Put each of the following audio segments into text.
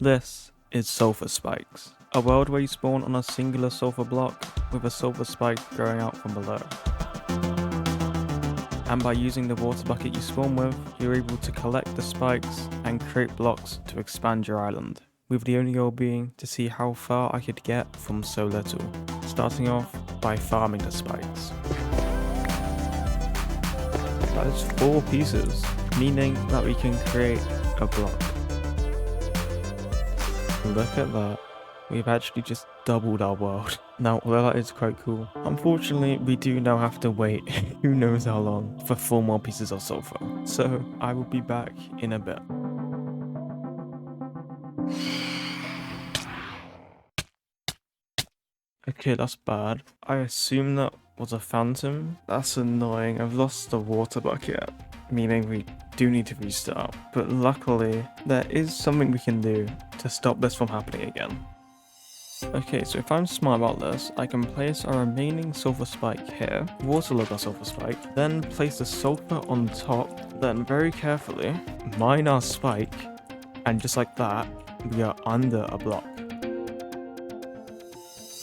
This is Sulfur Spikes, a world where you spawn on a singular sulfur block with a sulfur spike growing out from below. And by using the water bucket you spawn with, you're able to collect the spikes and create blocks to expand your island, with the only goal being to see how far I could get from so little, starting off by farming the spikes. That is 4 pieces, meaning that we can create a block. Look at that. We've actually just doubled our world. Now, although that is quite cool, unfortunately, we do now have to wait who knows how long for 4 more pieces of sulfur. So, I will be back in a bit. Okay, that's bad. I assume that was a phantom. That's annoying. I've lost the water bucket, meaning we do need to restart. But luckily, there is something we can do to stop this from happening again. Okay, so if I'm smart about this, I can place our remaining sulfur spike here, waterlog our sulfur spike, then place the sulfur on top, then very carefully mine our spike, and just like that, we are under a block.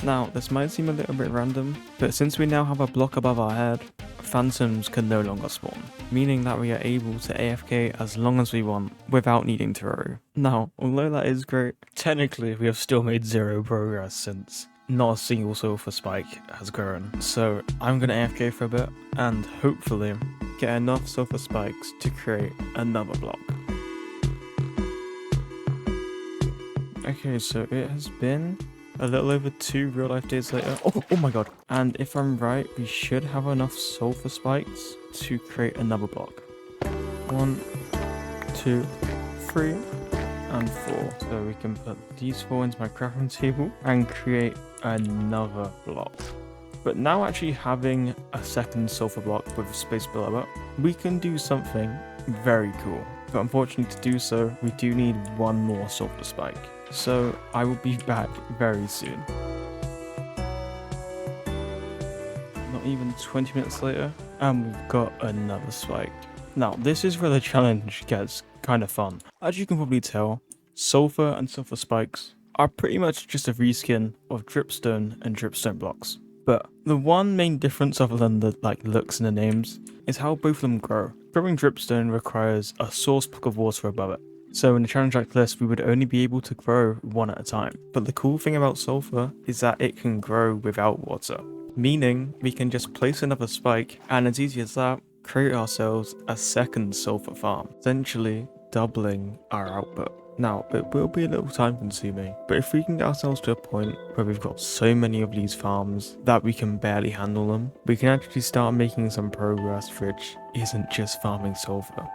Now, this might seem a little bit random, but since we now have a block above our head, phantoms can no longer spawn, meaning that we are able to AFK as long as we want without needing terraria. Now, although that is great, technically we have still made 0 progress since not a single sulfur spike has grown. So I'm gonna AFK for a bit and hopefully get enough sulfur spikes to create another block. Okay, so it has been a little over 2 real-life days later. Oh my god. And if I'm right, we should have enough sulfur spikes to create another block. 1, 2, 3, and 4. So we can put these 4 into my crafting table and create another block. But now actually having a second sulfur block with a space below it, we can do something very cool. But unfortunately to do so, we do need 1 more sulfur spike. So I will be back very soon. Not even 20 minutes later, and we've got another spike. Now, this is where the challenge gets kind of fun. As you can probably tell, sulfur and sulfur spikes are pretty much just a reskin of dripstone and dripstone blocks. But the one main difference other than the looks and the names is how both of them grow. Growing dripstone requires a source block of water above it. So in a challenge like this, we would only be able to grow 1 at a time. But the cool thing about sulfur is that it can grow without water, meaning we can just place another spike and as easy as that, create ourselves a second sulfur farm, essentially doubling our output. Now, it will be a little time consuming, but if we can get ourselves to a point where we've got so many of these farms that we can barely handle them, we can actually start making some progress which isn't just farming sulfur.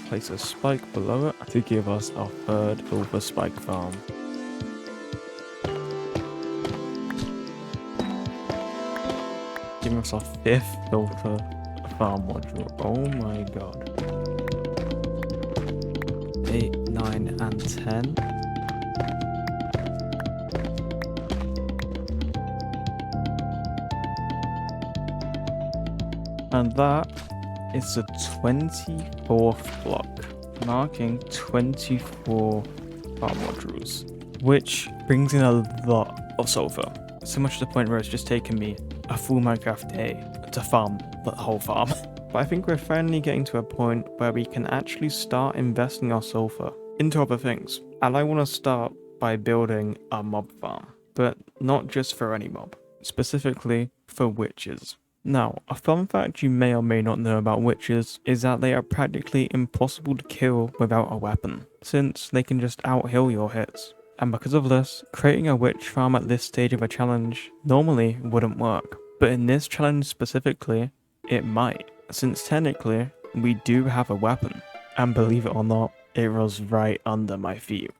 Place a spike below it to give us our 3rd sulfur spike farm. Giving us our 5th sulfur farm module. Oh my god. 8, 9, and 10. And that is the 24th block, marking 24 farm modules, which brings in a lot of sulfur. So much to the point where it's just taken me a full Minecraft day to farm the whole farm. But I think we're finally getting to a point where we can actually start investing our sulfur into other things. And I want to start by building a mob farm, but not just for any mob, specifically for witches. Now, a fun fact you may or may not know about witches is that they are practically impossible to kill without a weapon, since they can just out-heal your hits. And because of this, creating a witch farm at this stage of a challenge normally wouldn't work. But in this challenge specifically, it might, since technically, we do have a weapon. And believe it or not, it was right under my feet.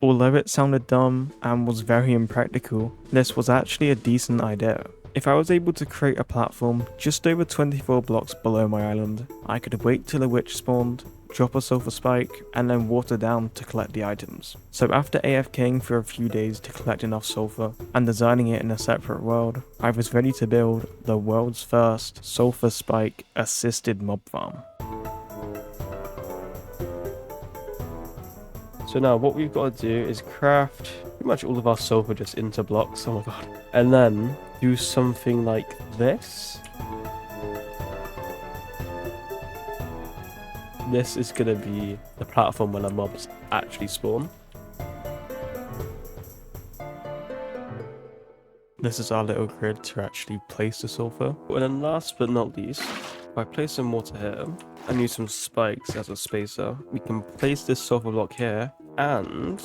Although it sounded dumb and was very impractical, this was actually a decent idea. If I was able to create a platform just over 24 blocks below my island, I could wait till a witch spawned, drop a sulfur spike, and then water down to collect the items. So after AFKing for a few days to collect enough sulfur and designing it in a separate world, I was ready to build the world's first sulfur spike assisted mob farm. So now what we've got to do is craft pretty much all of our sulfur just into blocks, oh my god, and then do something like this. This is going to be the platform where the mobs actually spawn. This is our little grid to actually place the sulfur. And then last but not least, if I place some water here and use some spikes as a spacer, we can place this sulfur block here, and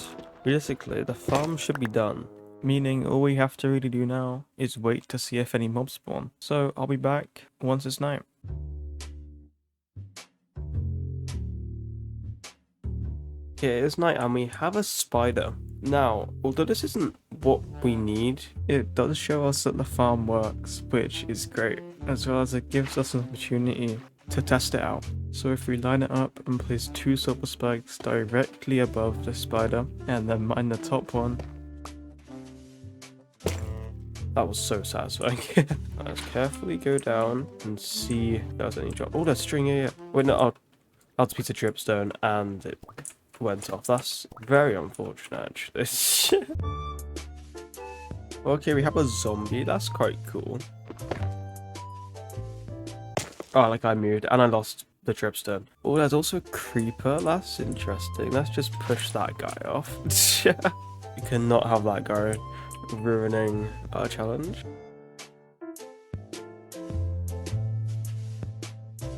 realistically the farm should be done. Meaning all we have to really do now is wait to see if any mobs spawn. So I'll be back once it's night. Okay, it's night and we have a spider. Now, although this isn't what we need, it does show us that the farm works, which is great, as well as it gives us an opportunity to test it out. So if we line it up and place 2 sulfur spikes directly above the spider, and then mine the top one. That was so satisfying. Let's carefully go down and see if there's any drop. Oh, there's string here. Wait, no, that's a piece of dripstone and it went off. That's very unfortunate, actually. Okay, we have a zombie. That's quite cool. Oh, like I moved and I lost the dripstone. Oh, there's also a creeper. That's interesting. Let's just push that guy off. We cannot have that guy ruining our challenge.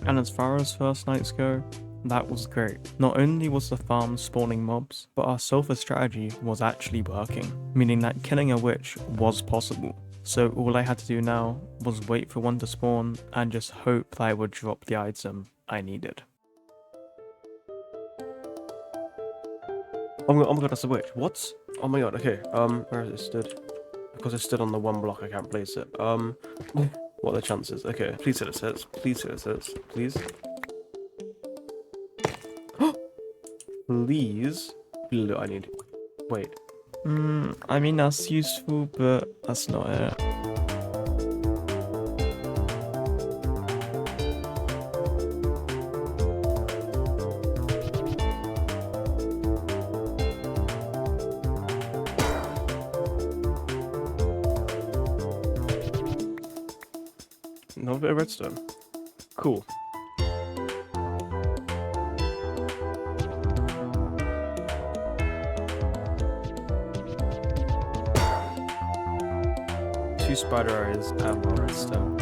And as far as first nights go, that was great. Not only was the farm spawning mobs, but our sulfur strategy was actually working, meaning that killing a witch was possible. So all I had to do now was wait for one to spawn and just hope that I would drop the item I needed. Oh my god, that's a witch. What? Oh my god, okay. Where is it stood? Because it stood on the one block, I can't place it. What are the chances? Okay, please hit it hits. Please hit it hits. Please. Please. I need. Wait. I mean, that's useful, but that's not it. Another bit of redstone. Cool. Two spider eyes and more redstone.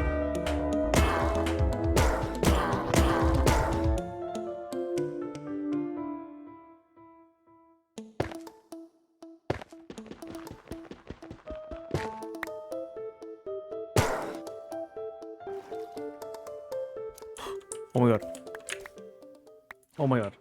Oh my god. Oh my god.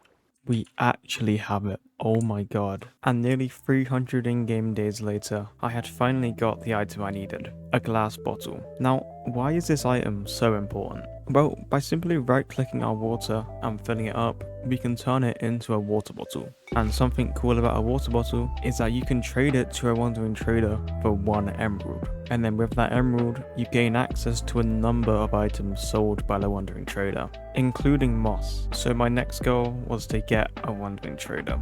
We actually have it. Oh my god. And nearly 300 in-game days later, I had finally got the item I needed. A glass bottle. Now, why is this item so important? Well, by simply right-clicking our water and filling it up, we can turn it into a water bottle. And something cool about a water bottle is that you can trade it to a wandering trader for 1 emerald. And then with that emerald, you gain access to a number of items sold by the wandering trader, including moss. So my next goal was to get a wandering trader.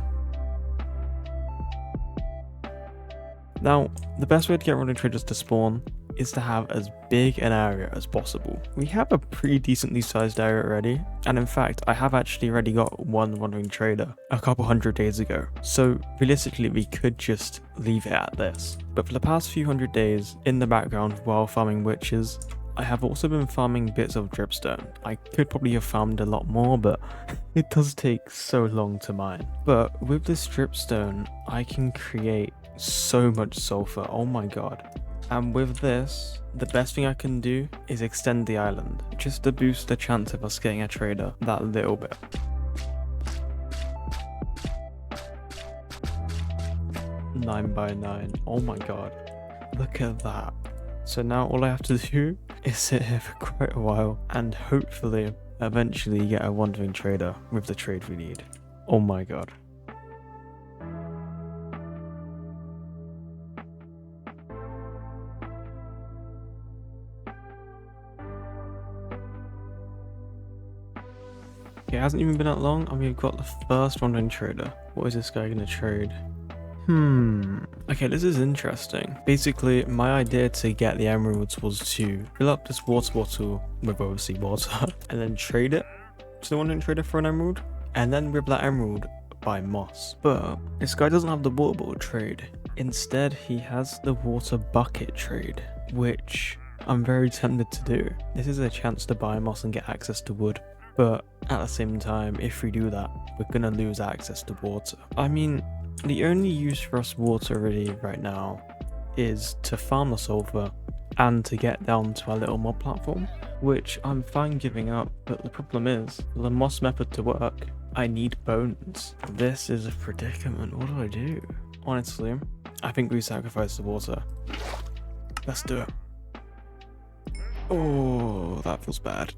Now, the best way to get wandering traders to spawn is to have as big an area as possible. We have a pretty decently sized area already, and in fact I have actually already got one wandering trader a couple 100 days ago, so realistically we could just leave it at this. But for the past few 100 days in the background while farming witches, I have also been farming bits of dripstone. I could probably have farmed a lot more, but it does take so long to mine. But with this dripstone I can create so much sulfur, oh my god. And with this, the best thing I can do is extend the island, just to boost the chance of us getting a trader that little bit. Nine by 9, oh my god, look at that. So now all I have to do is sit here for quite a while and hopefully eventually get a wandering trader with the trade we need. Oh my god. Okay, it hasn't even been that long and we've got the first wandering trader. What is this guy gonna trade? Okay, this is interesting. Basically, my idea to get the emeralds was to fill up this water bottle with obviously water and then trade it to the wandering trader for an emerald, and then with that emerald buy moss. But this guy doesn't have the water bottle trade. Instead, he has the water bucket trade, which I'm very tempted to do. This is a chance to buy moss and get access to wood. But at the same time, if we do that, we're gonna lose access to water. I mean, the only use for us water really right now is to farm the sulfur and to get down to our little mob platform, which I'm fine giving up, but the problem is, for the moss method to work, I need bones. This is a predicament. What do I do? Honestly, I think we sacrifice the water. Let's do it. Oh, that feels bad.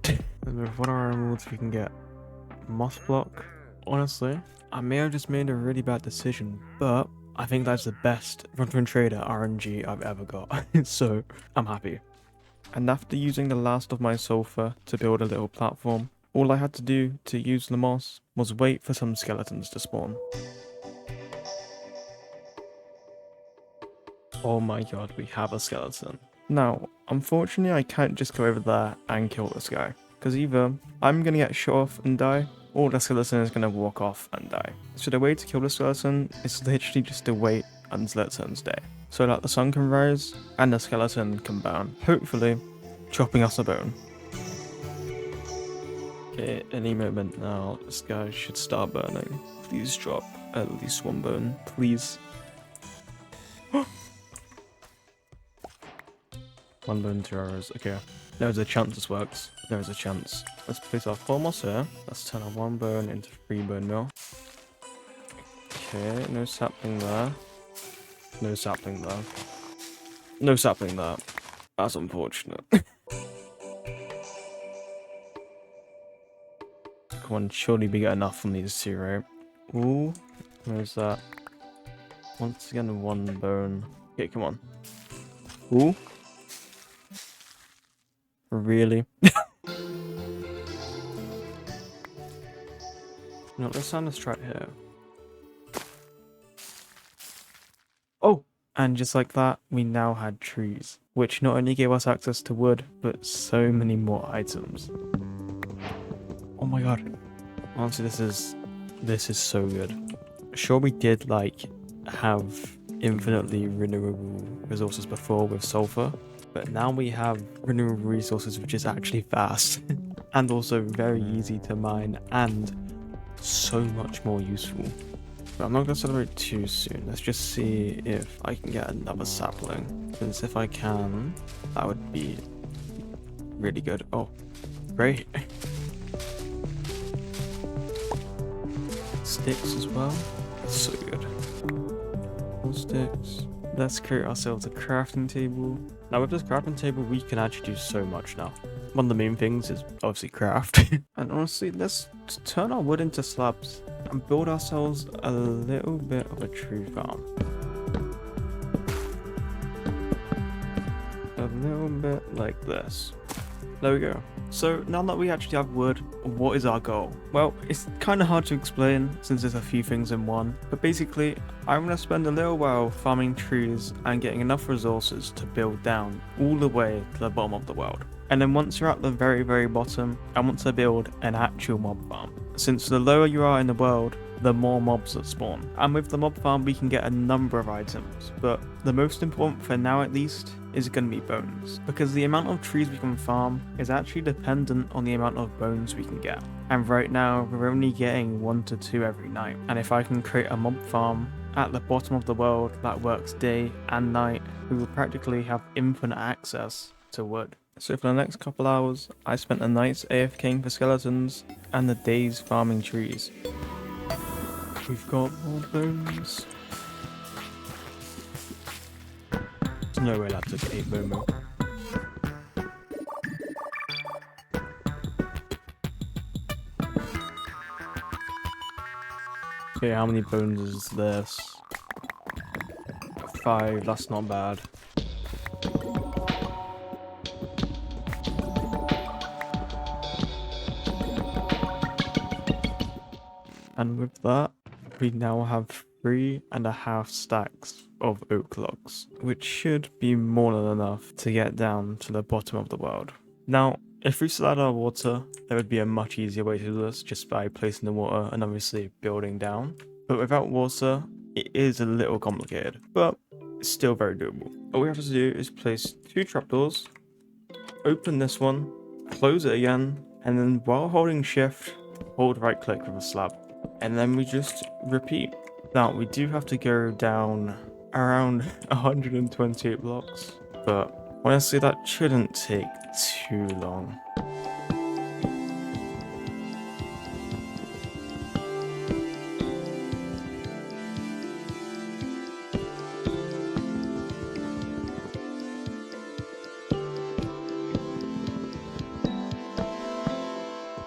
And with one of our emeralds we can get moss block. Honestly, I may have just made a really bad decision, but I think that's the best run trader RNG I've ever got. So I'm happy. And after using the last of my sulfur to build a little platform, all I had to do to use the moss was wait for some skeletons to spawn. Oh my god, we have a skeleton. Now, unfortunately I can't just go over there and kill this guy, because either I'm gonna get shot off and die, or the skeleton is gonna walk off and die. So the way to kill the skeleton is literally just to wait until it turns day, so that the sun can rise and the skeleton can burn, hopefully chopping us a bone. Okay, any moment now, this guy should start burning. Please drop at least one bone, please. One bone, 2 arrows. Okay, there's a chance this works. There's a chance. Let's place our 4 moss here. Let's turn our 1 bone into 3 bone meal. Okay, no sapling there. No sapling there. No sapling there. That's unfortunate. Come on, surely we get enough from these 2, right? Ooh, where's that? Once again, 1 bone. Okay, come on. Ooh. Really? No, let's sound this right here. Oh! And just like that, we now had trees, which not only gave us access to wood, but so many more items. Oh my god. Honestly, this is so good. Sure, we did like have infinitely renewable resources before with sulfur, but now we have renewable resources which is actually fast and also very easy to mine and so much more useful. But I'm not going to celebrate too soon. Let's just see if I can get another sapling, since if I can, that would be really good. Oh, great. Sticks as well. That's so good. More sticks. Let's create ourselves a crafting table. Now with this crafting table, we can actually do so much now. One of the main things is obviously craft. And honestly, let's turn our wood into slabs and build ourselves a little bit of a tree farm. A little bit like this. There we go. So now that we actually have wood, what is our goal? Well, it's kind of hard to explain since there's a few things in one, but basically I'm going to spend a little while farming trees and getting enough resources to build down all the way to the bottom of the world. And then once you're at the very, very bottom, I want to build an actual mob farm. Since the lower you are in the world, the more mobs that spawn. And with the mob farm, we can get a number of items, but the most important for now at least is going to be bones, because the amount of trees we can farm is actually dependent on the amount of bones we can get. And right now, we're only getting 1 to 2 every night. And if I can create a mob farm at the bottom of the world that works day and night, we will practically have infinite access to wood. So for the next couple hours, I spent the nights AFKing for skeletons and the days farming trees. We've got more bones. There's no way that took 8 bone meal. Okay, how many bones is this? 5, that's not bad. And with that, we now have 3.5 stacks of oak logs, which should be more than enough to get down to the bottom of the world. Now, if we still had our water, there would be a much easier way to do this just by placing the water and obviously building down. But without water, it is a little complicated, but it's still very doable. All we have to do is place 2 trapdoors, open this one, close it again, and then while holding shift, hold right click with a slab. And then we just repeat. Now, we do have to go down around 128 blocks, but honestly, that shouldn't take too long.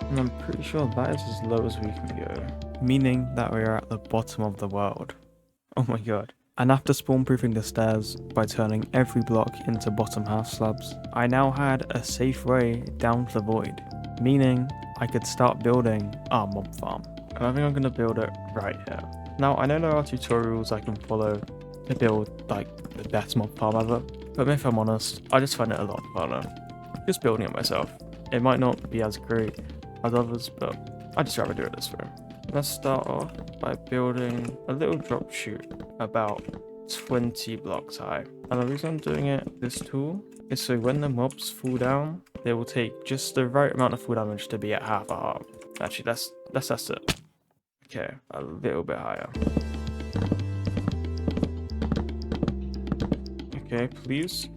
And I'm pretty sure that is as low as we can go, meaning that we are at the bottom of the world. Oh my god. And after spawn-proofing the stairs by turning every block into bottom half slabs, I now had a safe way down to the void, meaning I could start building our mob farm. And I think I'm going to build it right here. Now, I know there are tutorials I can follow to build like the best mob farm ever, but if I'm honest, I just find it a lot funner just building it myself. It might not be as great as others, but I'd just rather do it this way. Let's start off by building a little drop chute about 20 blocks high. And the reason I'm doing it this tool is so when the mobs fall down, they will take just the right amount of fall damage to be at half a heart. Actually, let's test it. Okay, a little bit higher. Okay, please.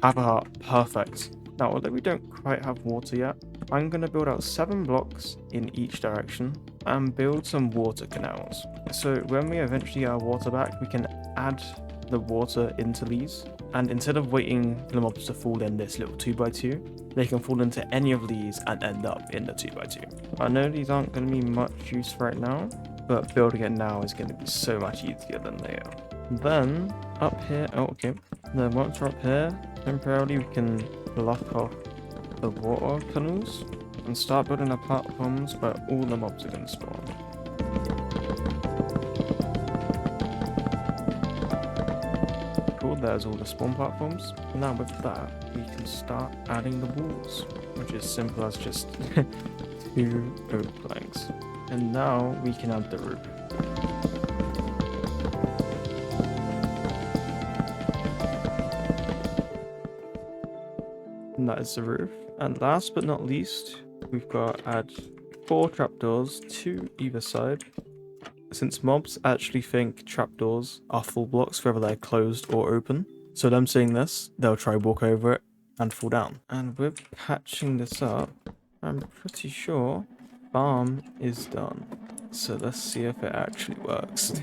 Half a heart, perfect. Now, although we don't quite have water yet, I'm going to build out 7 blocks in each direction and build some water canals. So when we eventually get our water back, we can add the water into these. And instead of waiting for the mobs to fall in this little 2x2, they can fall into any of these and end up in the 2x2. I know these aren't going to be much use right now, but building it now is going to be so much easier than they are. Then up here, oh okay, then once we're up here, temporarily we can block off the water tunnels and start building the platforms where all the mobs are going to spawn. Cool, there's all the spawn platforms. Now with that, we can start adding the walls, which is simple as just 2 oak planks. And now we can add the roof. And that is the roof. And last but not least, we've got to add 4 trapdoors, 2 either side. Since mobs actually think trapdoors are full blocks whether they're closed or open. So them seeing this, they'll try walk over it and fall down. And with patching this up, I'm pretty sure farm is done. So let's see if it actually works.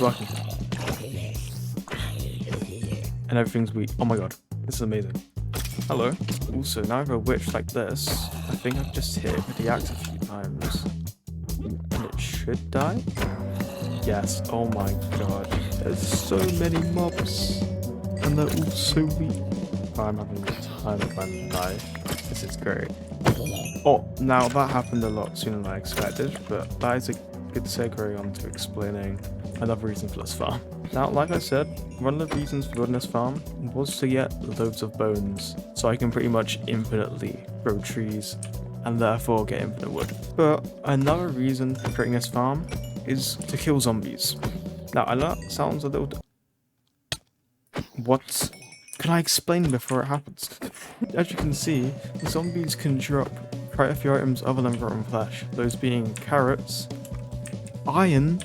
Working. And everything's weak. Oh my god, this is amazing. Hello. Also, now I have a witch like this, I think I've just hit the axe a few times. And it should die? Yes, oh my god. There's so many mobs. And they're all so weak. I'm having the time of my life. This is great. Oh, now that happened a lot sooner than I expected, but that is a good segue on to explaining another reason for this farm. Now, like I said, one of the reasons for building this farm was to get loads of bones, so I can pretty much infinitely grow trees and therefore get infinite wood. But another reason for creating this farm is to kill zombies. Now, I know that sounds a little... What? Can I explain before it happens? As you can see, zombies can drop quite a few items other than rotten flesh, those being carrots, iron,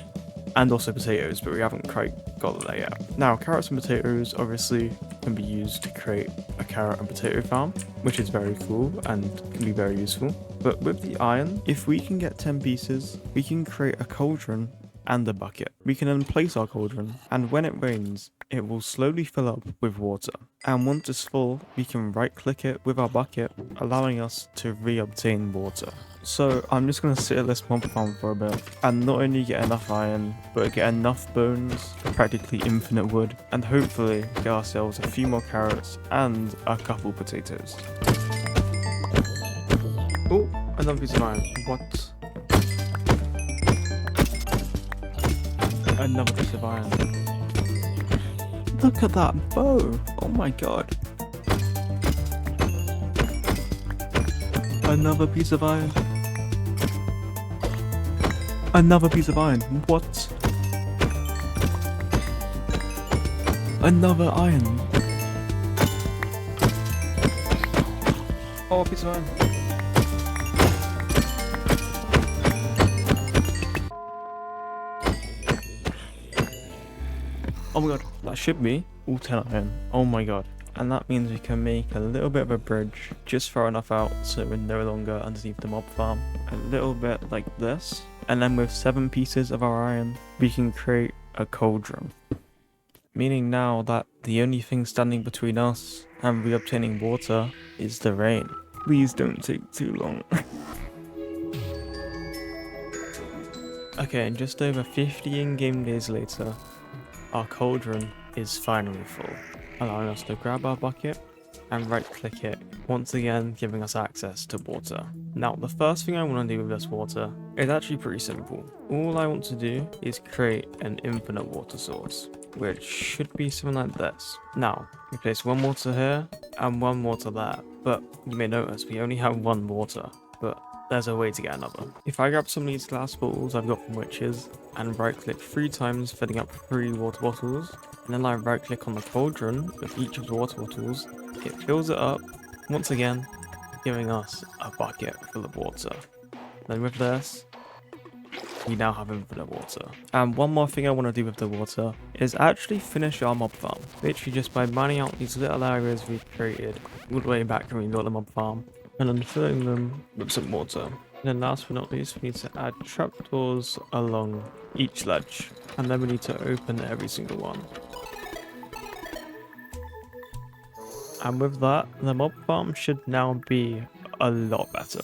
and also potatoes, but we haven't quite got there yet. Now, carrots and potatoes obviously can be used to create a carrot and potato farm, which is very cool and can be very useful. But with the iron, if we can get 10 pieces, we can create a cauldron and a bucket. We can then place our cauldron, and when it rains, it will slowly fill up with water. And once it's full, we can right click it with our bucket, allowing us to re-obtain water. So I'm just going to sit at this mob farm for a bit and not only get enough iron, but get enough bones for practically infinite wood, and hopefully get ourselves a few more carrots and a couple potatoes. Oh, another piece of iron. What? Another piece of iron. Look at that bow! Oh my god. Another piece of iron. Another piece of iron. What? Another iron. Oh, a piece of iron. Oh my god, that should be all 10 iron. Oh my god. And that means we can make a little bit of a bridge just far enough out so we're no longer underneath the mob farm. A little bit like this. And then with 7 pieces of our iron, we can create a cauldron. Meaning now that the only thing standing between us and re-obtaining water is the rain. Please don't take too long. Okay, and just over 50 in-game days later, our cauldron is finally full, allowing us to grab our bucket and right click it, once again giving us access to water. Now the first thing I want to do with this water is actually pretty simple. All I want to do is create an infinite water source, which should be something like this. Now, we place one water here and one water there, but you may notice we only have one water, but there's a way to get another. If I grab some of these glass bottles I've got from witches and right click 3 times, filling up 3 water bottles, and then I right click on the cauldron with each of the water bottles, it fills it up, once again giving us a bucket full of water. Then with this, we now have infinite water. And one more thing I want to do with the water is actually finish our mob farm, literally just by mining out these little areas we've created all the way back when we built the mob farm, and then filling them with some water. And then last but not least, we need to add trapdoors along each ledge, and then we need to open every single one. And with that, the mob farm should now be a lot better.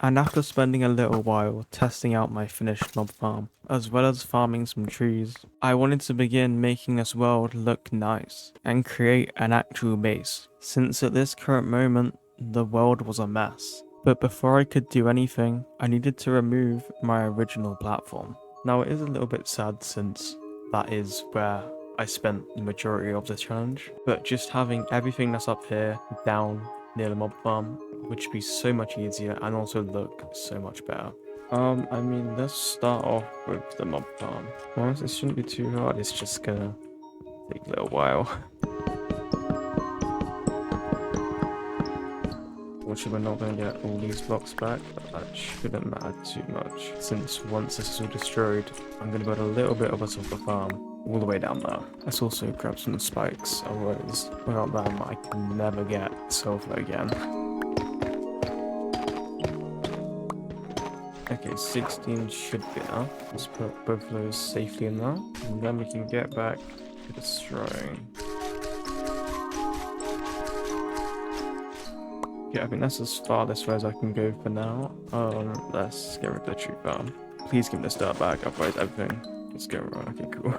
And after spending a little while testing out my finished mob farm, as well as farming some trees, I wanted to begin making this world look nice and create an actual base, since at this current moment, the world was a mess. But before I could do anything, I needed to remove my original platform. Now it is a little bit sad since that is where I spent the majority of the challenge, but just having everything that's up here down near the mob farm would be so much easier and also look so much better. I mean, let's start off with the mob farm. Honestly, it shouldn't be too hard, it's just gonna take a little while. Which we're not going to get all these blocks back, but that shouldn't matter too much, since once this is all destroyed, I'm going to build a little bit of a sulfur farm all the way down there. Let's also grab some spikes, otherwise without them I can never get sulfur again. Okay, 16 should be enough. Let's put both of those safely in there, and then we can get back to destroying. Yeah, I think that's as far this way as I can go for now. Let's get rid of the tree farm. Please give me the start back, otherwise everything is going wrong. Okay, cool.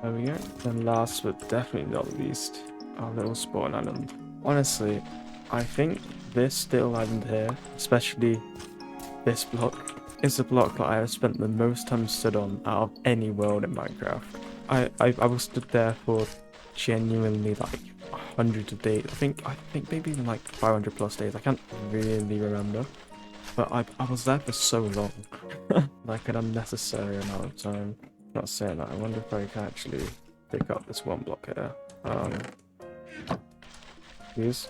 There we go. And last but definitely not least, our little spawn island. Honestly, I think this little island here, especially this block, is the block that I have spent the most time stood on out of any world in Minecraft. I was stood there for genuinely like hundreds of days. I think maybe even like 500 plus days. I can't really remember, but I was there for so long, like an unnecessary amount of time. Not saying that. I wonder if I can actually pick up this one block here. Please.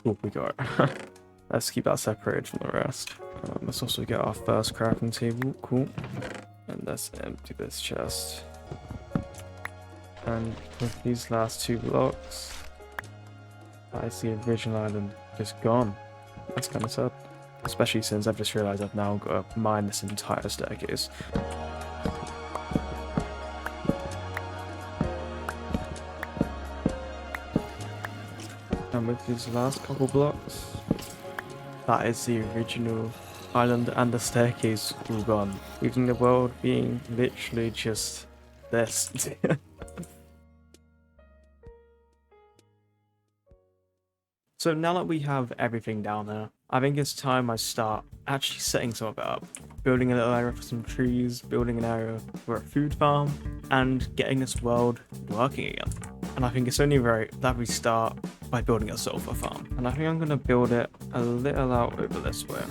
Oh, we got it. Let's keep that separated from the rest. Let's also get our first crafting table. Cool. And let's empty this chest. And with these last 2 blocks, I see a original island just gone. That's kind of sad. especially since I've just realized I've now got to mine this entire staircase. And with these last couple blocks, that is the original island and the staircase all gone, leaving the world being literally just this. So now that we have everything down there, I think it's time I start actually setting some of it up. Building a little area for some trees, building an area for a food farm, and getting this world working again. And I think it's only right that we start by building a sulfur farm. And I think I'm going to build it a little out over this way.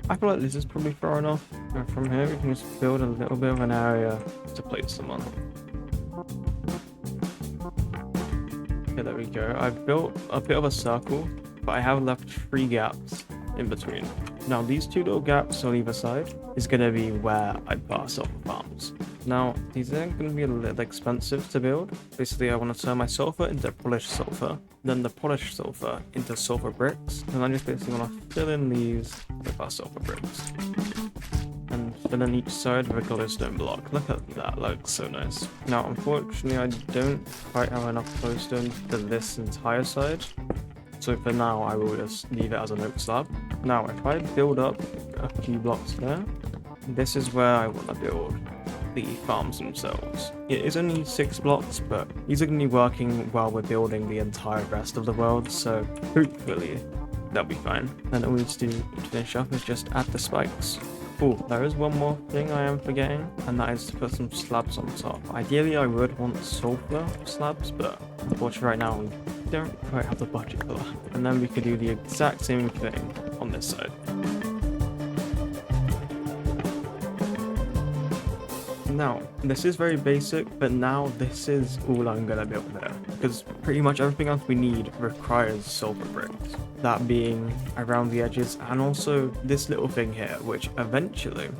I feel like this is probably far enough. And from here we can just build a little bit of an area to place them on. Okay, there we go. I've built a bit of a circle, but I have left 3 gaps in between. Now these 2 little gaps on either side is going to be where I put our sulfur farms. Now these are going to be a little expensive to build. Basically I want to turn my sulfur into polished sulfur, then the polished sulfur into sulfur bricks, and I just basically want to fill in these with our sulfur bricks. And fill in each side with a glowstone block. Look at that, looks so nice. Now unfortunately I don't quite have enough glowstone for this entire side, so for now I will just leave it as an oak slab. Now if I build up a few blocks there, this is where I want to build the farms themselves. It is only 6 blocks, but these are going to be working while we're building the entire rest of the world, so hopefully that'll be fine. And all we need to do to finish up is just add the spikes. Oh, there is one more thing I am forgetting, and that is to put some slabs on top. Ideally I would want sulfur slabs, but unfortunately right now we don't quite have the budget for that. And then we could do the exact same thing on this side. Now, this is very basic, but now this is all I'm going to build there, because pretty much everything else we need requires sulfur bricks. That being around the edges, and also this little thing here, which eventually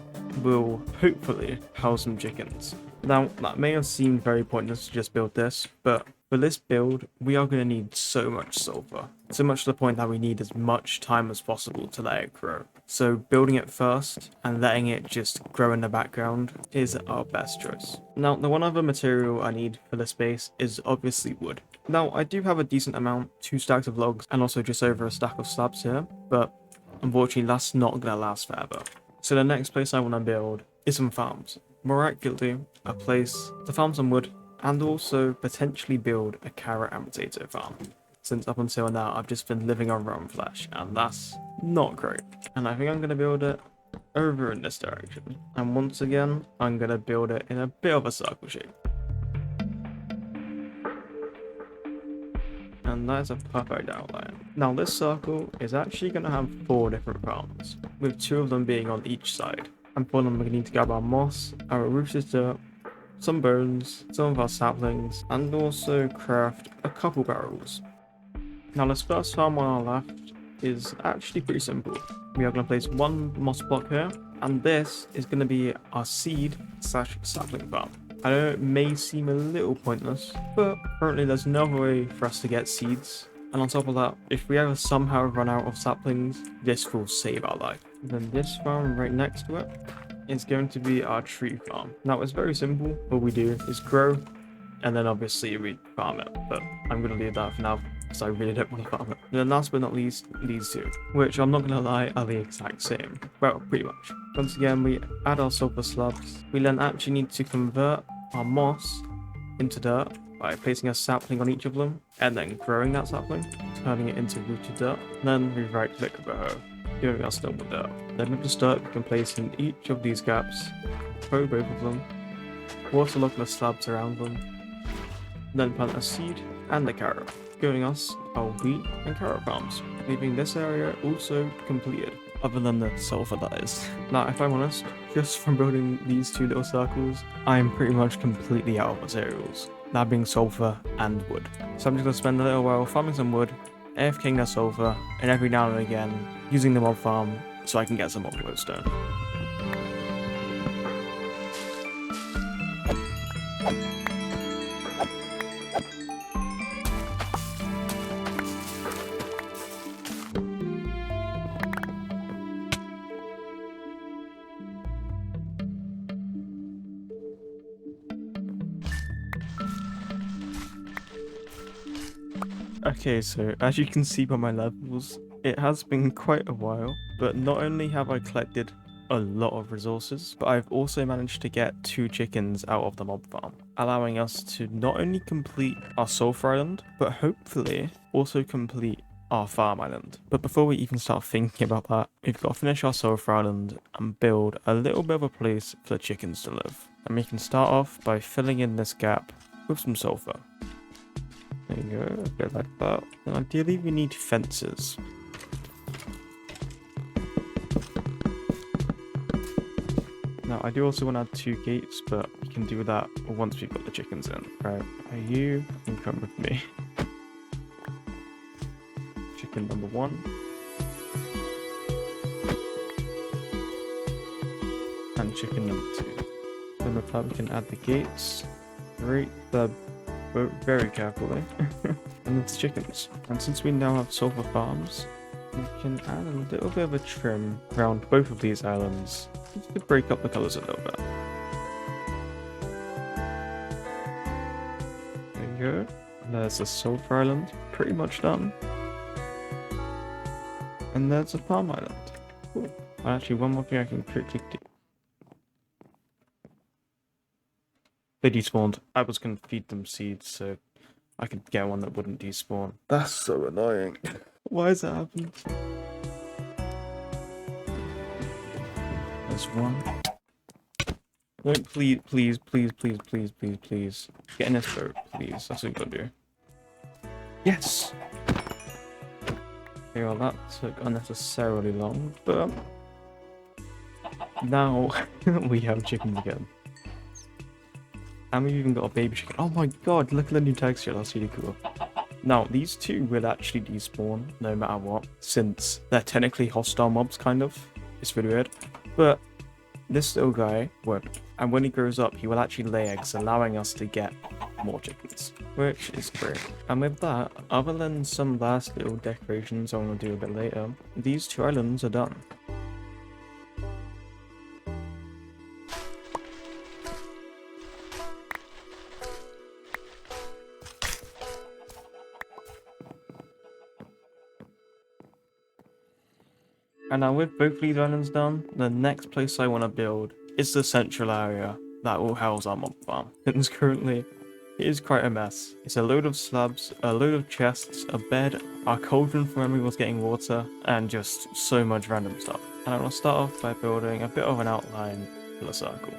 will hopefully house some chickens. Now, that may have seemed very pointless to just build this, but for this build, we are going to need so much sulfur. So much to the point that we need as much time as possible to let it grow. So building it first and letting it just grow in the background is our best choice. Now, the one other material I need for this base is obviously wood. Now, I do have a decent amount, 2 stacks of logs and also just over a stack of slabs here, but unfortunately that's not going to last forever. So the next place I want to build is some farms. Miraculously, a place to farm some wood and also potentially build a carrot and potato farm. Since up until now I've just been living on rotten flesh, and that's not great. And I think I'm going to build it over in this direction. And once again, I'm going to build it in a bit of a circle shape. And that is a perfect outline. Now this circle is actually going to have 4 different farms, with 2 of them being on each side. And for them we're going to need to grab our moss, our roosters dirt, some bones, some of our saplings, and also craft a couple barrels. Now this first farm on our left is actually pretty simple. We are going to place 1 moss block here, and this is going to be our seed / sapling farm. I know it may seem a little pointless, but currently there's no way for us to get seeds. And on top of that, if we ever somehow run out of saplings, this will save our life. Then this farm right next to it is going to be our tree farm. Now it's very simple. All we do is grow, and then obviously we farm it, but I'm going to leave that for now because I really don't want to farm it. And then last but not least, these 2, which I'm not going to lie are the exact same. Well, pretty much. Once again, we add our sulfur slabs. We then actually need to convert our moss into dirt by placing a sapling on each of them and then growing that sapling, turning it into rooted dirt. Then we right click with a hoe, giving us normal dirt. Then with the dirt we can place in each of these gaps, grow both of them, waterlog the slabs around them, then plant a seed and a carrot, giving us our wheat and carrot farms, leaving this area also completed, other than the sulfur that is. Now if I'm honest, just from building these 2 little circles, I'm pretty much completely out of materials, that being sulfur and wood. So I'm just going to spend a little while farming some wood, AFKing that sulfur, and every now and again using the mob farm so I can get some more glowstone. Okay, so as you can see by my levels, it has been quite a while, but not only have I collected a lot of resources, but I've also managed to get 2 chickens out of the mob farm, allowing us to not only complete our Sulfur Island, but hopefully also complete our farm island. But before we even start thinking about that, we've got to finish our Sulfur Island and build a little bit of a place for the chickens to live. And we can start off by filling in this gap with some sulfur. There you go, a bit like that. And ideally we need fences. Now I do also want to add 2 gates, but we can do that once we've got the chickens in. Right, you can come with me. Chicken number 1. And chicken number 2. Then with that we can add the gates. Rate the boat very carefully. And it's chickens. And since we now have sulfur farms, we can add a little bit of a trim around both of these islands just to break up the colours a little bit. There you go. There's the sulfur island, pretty much done. And there's a palm island. Cool. Actually, one more thing I can quickly do. They despawned. I was going to feed them seeds so I could get one that wouldn't despawn. That's so annoying. Why has that happened? There's one. Wait, please, please, please, please, please, please, please. Get in this boat, please. That's what you gotta do. Yes! Okay, well that took unnecessarily long, but now we have chickens again. And we've even got a baby chicken. Oh my god, look at the new texture, that's really cool. Now, these 2 will actually despawn no matter what, since they're technically hostile mobs, kind of. It's really weird. But this little guy won't. And when he grows up, he will actually lay eggs, allowing us to get more chickens, which is great. And with that, other than some last little decorations I want to do a bit later, these 2 islands are done. And now with both of these islands done, the next place I want to build is the central area that will house our mob farm. Since currently it is quite a mess. It's a load of slabs, a load of chests, a bed, our cauldron for when we was getting water, and just so much random stuff. And I want to start off by building a bit of an outline for the circle.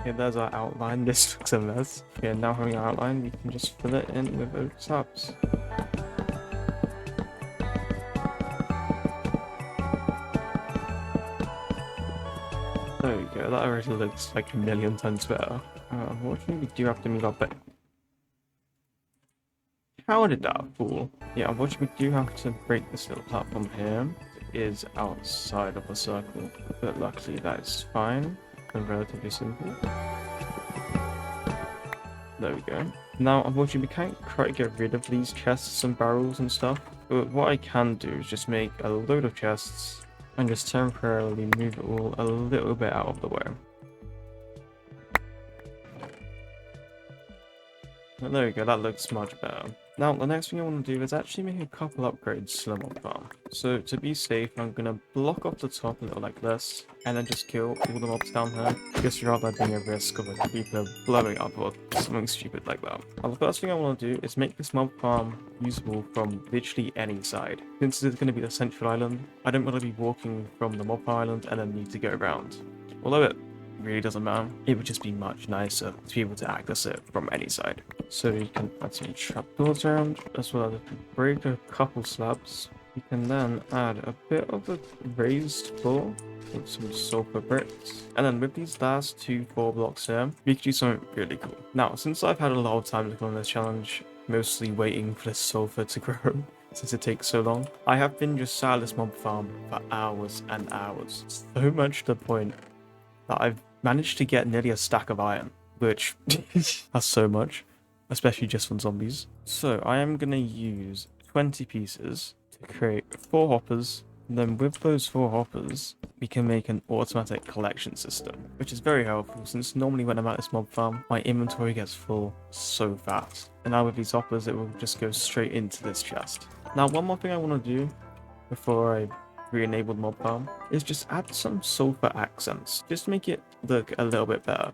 Okay, there's our outline. This looks a mess. Okay, now having our outline, we can just fill it in with oak slabs. There we go, that already looks like a million times better. Unfortunately, we do have to move our bed. How did that fall? Yeah, unfortunately, we do have to break this little platform here. It is outside of the circle, but luckily that is fine and relatively simple. There we go. Now, unfortunately, we can't quite get rid of these chests and barrels and stuff, but what I can do is just make a load of chests and just temporarily move it all a little bit out of the way. And there we go, that looks much better. Now, the next thing I want to do is actually make a couple upgrades to the mob farm. So, to be safe, I'm going to block off the top a little like this, and then just kill all the mobs down here, just rather than a risk of a creeper blowing up or something stupid like that. Now, the first thing I want to do is make this mob farm usable from literally any side. Since this is going to be the central island, I don't want to be walking from the mob farm island and then need to go around. Although it really doesn't matter, it would just be much nicer to be able to access it from any side. So you can add some trapdoors around, as well as break a couple slabs. You can then add a bit of a raised floor with some sulfur bricks. And then with these last 4 blocks here, we can do something really cool. Now, since I've had a lot of time to go on this challenge, mostly waiting for this sulfur to grow, since it takes so long, I have been just sat at this mob farm for hours and hours. So much to the point that I've managed to get nearly a stack of iron, which that's so much, especially just for zombies. So I am going to use 20 pieces to create 4 hoppers, Then with those 4 hoppers, we can make an automatic collection system, which is very helpful since normally when I'm at this mob farm, my inventory gets full so fast. And now with these hoppers, it will just go straight into this chest. Now, one more thing I want to do before I re-enable the mob farm is just add some sulfur accents, just to make it look a little bit better.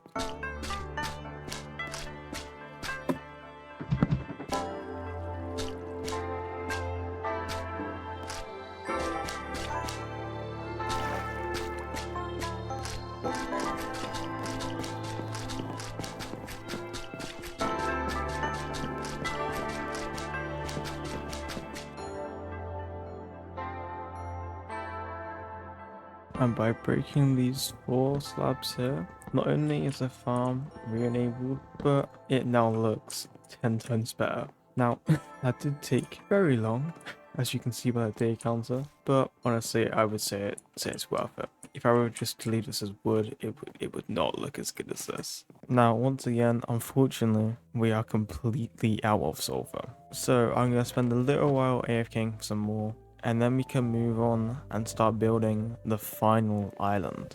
And by breaking these 4 slabs here, not only is the farm re-enabled, but it now looks 10 times better. Now, that did take very long, as you can see by the day counter, but honestly, I would say it's worth it. If I were just to leave this as wood, it would not look as good as this. Now, once again, unfortunately, we are completely out of sulfur. So I'm going to spend a little while AFKing for some more, and then we can move on and start building the final island.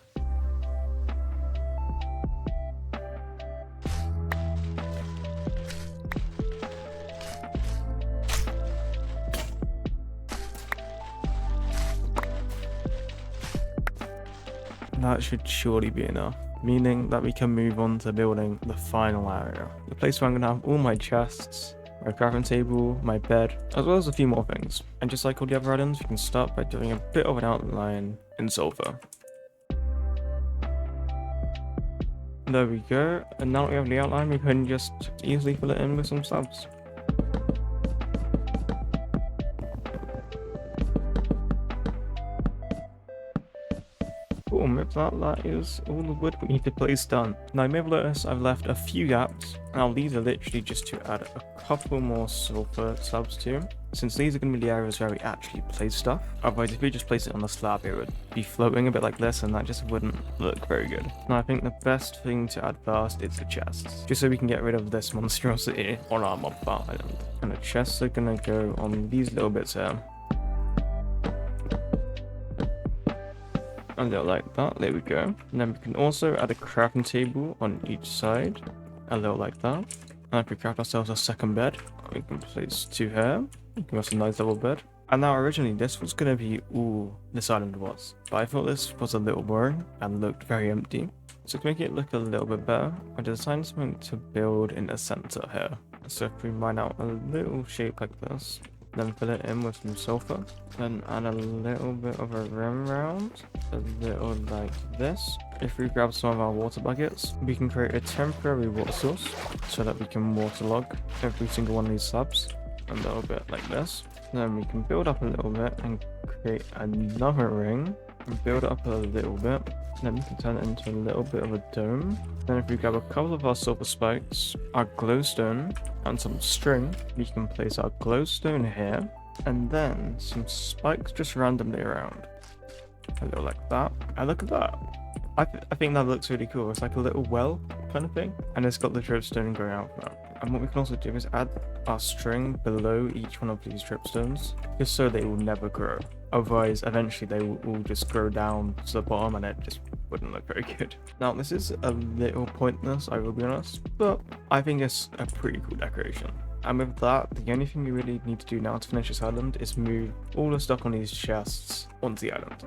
That should surely be enough, meaning that we can move on to building the final area. The place where I'm going to have all my chests, my crafting table, my bed, as well as a few more things. And just like all the other islands, we can start by doing a bit of an outline in Sulfur. There we go, and now that we have the outline, we can just easily fill it in with some slabs. Boom, with that is all the wood we need to place done. Now you may have noticed I've left a few gaps. Now these are literally just to add a couple more sulfur slabs to, since these are going to be the areas where we actually place stuff. Otherwise, if we just place it on the slab, it would be floating a bit like this, and that just wouldn't look very good. Now I think the best thing to add first is the chests, just so we can get rid of this monstrosity on our mob farm island. And the chests are going to go on these little bits here. A little like that, there we go. And then we can also add a crafting table on each side, a little like that. And if we craft ourselves a second bed, we can place 2 here, give us a nice double bed. And now originally this was going to be all this island was, but I thought this was a little boring and looked very empty. So to make it look a little bit better, I designed something to build in the center here. So if we mine out a little shape like this, then fill it in with some sulfur, then add a little bit of a rim round, a little like this. If we grab some of our water buckets, we can create a temporary water source so that we can waterlog every single one of these slabs, a little bit like this. Then we can build up a little bit and create another ring and build it up a little bit. Then we can turn it into a little bit of a dome. Then if we grab a couple of our sulfur spikes, our glowstone, and some string, we can place our glowstone here, and then some spikes just randomly around. A little like that. And look at that. I think that looks really cool. It's like a little well kind of thing, and it's got the dripstone going out from it. And what we can also do is add our string below each one of these dripstones, just so they will never grow. Otherwise, eventually they will all just grow down to the bottom and it just wouldn't look very good. Now, this is a little pointless, I will be honest, but I think it's a pretty cool decoration. And with that, the only thing we really need to do now to finish this island is move all the stuff on these chests onto the island.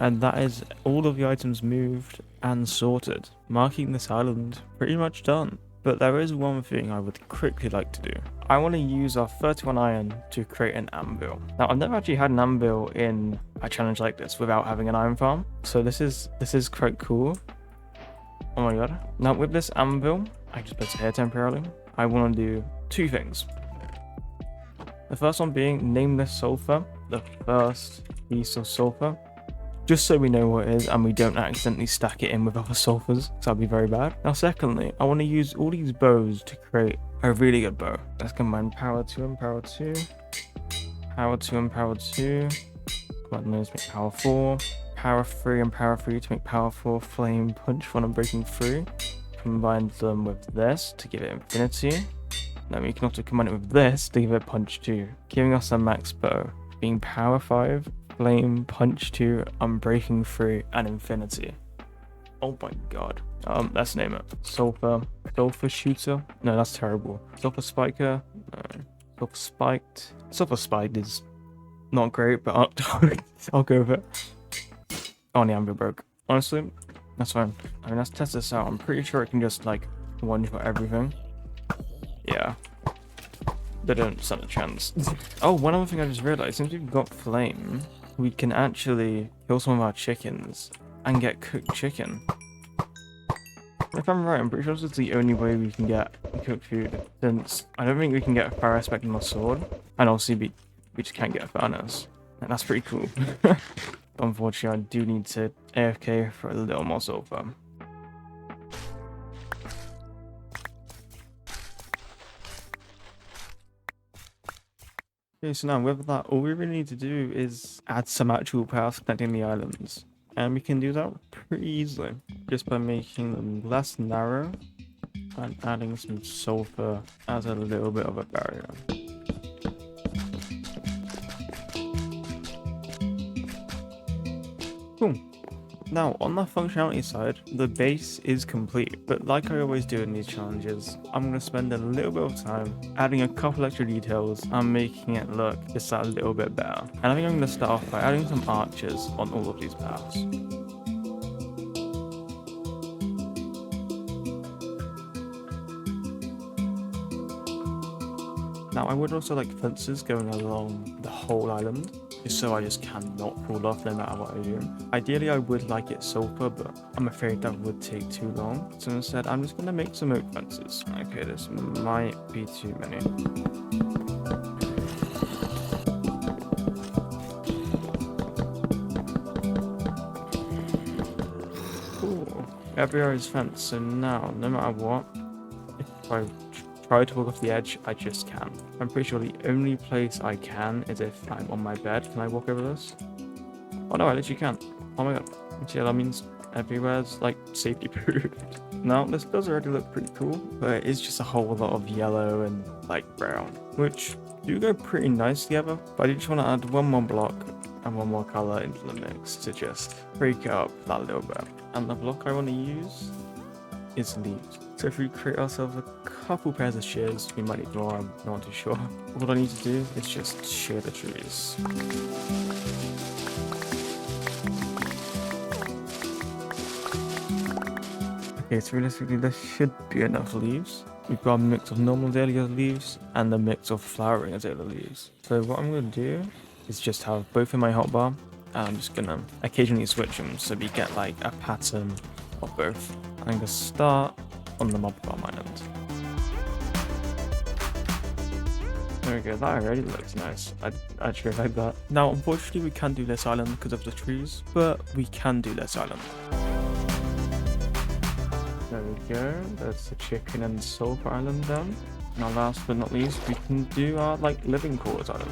And that is all of the items moved and sorted, marking this island pretty much done. But there is one thing I would quickly like to do. I want to use our 31 iron to create an anvil. Now, I've never actually had an anvil in a challenge like this without having an iron farm, so this is quite cool. Oh my god. Now with this anvil, I just place it here temporarily. I want to do 2 things. The first one being name this sulfur, the first piece of sulfur, just so we know what it is and we don't accidentally stack it in with other sulfurs, because that'd be very bad. Now secondly, I want to use all these bows to create a really good bow. Let's combine power 2 and power 2, power 2 and pow 2, come on, let's make power 4, power 3 and power 3 to make power 4 flame punch when I'm breaking through, combine them with this to give it infinity. Then we can also combine it with this to give it punch 2, giving us a max bow, being power 5, flame, punch 2, unbreaking 3, and infinity. Oh my god. Let's name it. Sulfur. Sulfur shooter? No, that's terrible. Sulfur spiker? No. Sulfur spiked? Sulfur spiked is not great, but I'll go with it. Oh, the anvil broke. Honestly, that's fine. I mean, let's test this out. I'm pretty sure it can just, like, one-shot everything. Yeah. They don't stand a chance. Oh, one other thing I just realized. Since we've got flame, we can actually kill some of our chickens and get cooked chicken. If I'm right, I'm pretty sure this is the only way we can get cooked food, since I don't think we can get a fire aspect on the sword, and obviously we just can't get a furnace. And that's pretty cool. Unfortunately, I do need to AFK for a little more sulfur. Okay, so now with that, all we really need to do is add some actual paths connecting the islands. And we can do that pretty easily, just by making them less narrow and adding some sulfur as a little bit of a barrier. Cool. Now, on the functionality side, the base is complete, but like I always do in these challenges, I'm going to spend a little bit of time adding a couple extra details and making it look just that little bit better. And I think I'm going to start off by adding some arches on all of these paths. Now, I would also like fences going along the whole island, just so I just cannot fall off no matter what I do. Ideally, I would like it sulfur, but I'm afraid that would take too long. So instead, I'm just going to make some oak fences. Okay, this might be too many. Cool. Every area is fenced, so now, no matter what, if I try to walk off the edge, I just can't. I'm pretty sure the only place I can is if I'm on my bed. Can I walk over this? Oh no, I literally can't. Oh my god. Yeah, that means everywhere's like safety proofed. Now, this does already look pretty cool, but it is just a whole lot of yellow and like brown, which do go pretty nice together. But I just want to add one more block and one more color into the mix to just break it up that little bit. And the block I want to use is leaves. So if we create ourselves a couple pairs of shears, we might need more, I'm not too sure. What I need to do is just shear the trees. Okay, so realistically there should be enough leaves. We've got a mix of normal azalea leaves and a mix of flowering azalea leaves. So what I'm going to do is just have both in my hotbar, and I'm just going to occasionally switch them so we get like a pattern of both. I'm going to start on the mob farm island. There we go, that already looks nice. I actually like that. Now, unfortunately, we can't do this island because of the trees, but we can do this island. There we go, that's the chicken and sulfur island done. Now, last but not least, we can do our like living quarters island.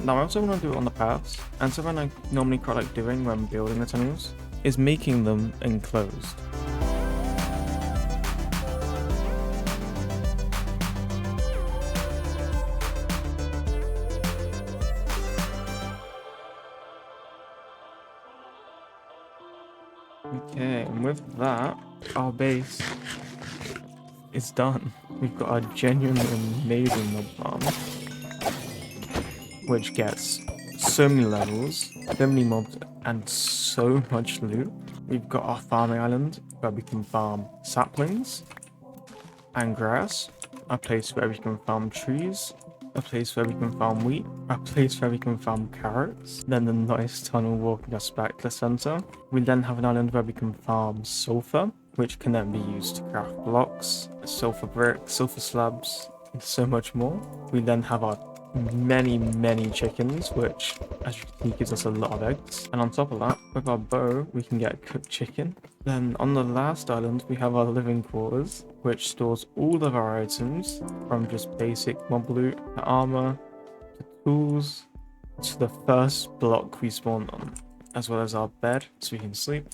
Now, I also want to do it on the paths, and something I normally quite like doing when building the tunnels is making them enclosed. Okay, and with that, our base is done. We've got our genuinely amazing mob farm, which gets so many levels, so many mobs, and so much loot. We've got our farming island, where we can farm saplings and grass, a place where we can farm trees, a place where we can farm wheat, a place where we can farm carrots, then the nice tunnel walking us back to the center. We then have an island where we can farm sulfur, which can then be used to craft blocks, sulfur bricks, sulfur slabs, and so much more. We then have our many chickens, which as you can see gives us a lot of eggs. And on top of that, with our bow, we can get cooked chicken. Then on the last island, we have our living quarters, which stores all of our items from just basic mob loot to armor to tools to the first block we spawned on, as well as our bed so we can sleep.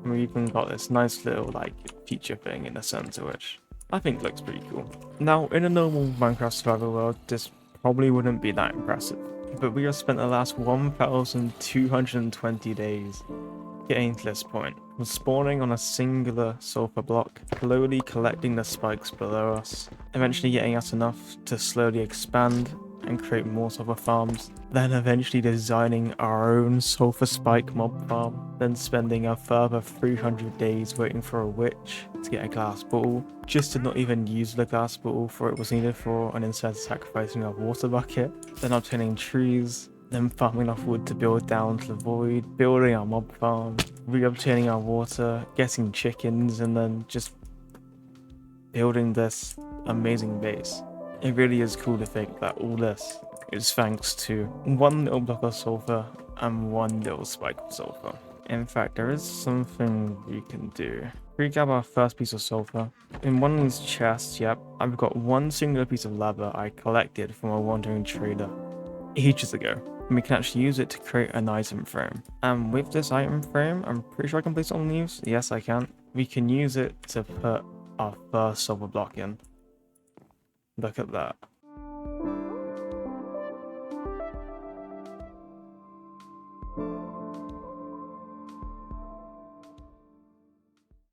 And we even got this nice little like feature thing in the center, which I think looks pretty cool. Now, in a normal Minecraft survival world, this probably wouldn't be that impressive. But we have spent the last 1,220 days getting to this point. We're spawning on a singular sulfur block, slowly collecting the spikes below us, eventually getting us enough to slowly expand and create more sulfur farms, then eventually designing our own sulfur spike mob farm, then spending a further 300 days waiting for a witch to get a glass bottle, just to not even use the glass bottle for it was needed for, and instead sacrificing a water bucket, then obtaining trees, then farming enough wood to build down to the void, building our mob farm, re-obtaining our water, getting chickens, and then just building this amazing base. It really is cool to think that all this is thanks to one little block of sulfur and one little spike of sulfur. In fact, there is something we can do. We grab our first piece of sulfur. In one of these chests, yep, I've got one singular piece of lava I collected from a wandering trader ages ago. And we can actually use it to create an item frame. And with this item frame, I'm pretty sure I can place it on leaves. Yes, I can. We can use it to put our first sulfur block in. Look at that.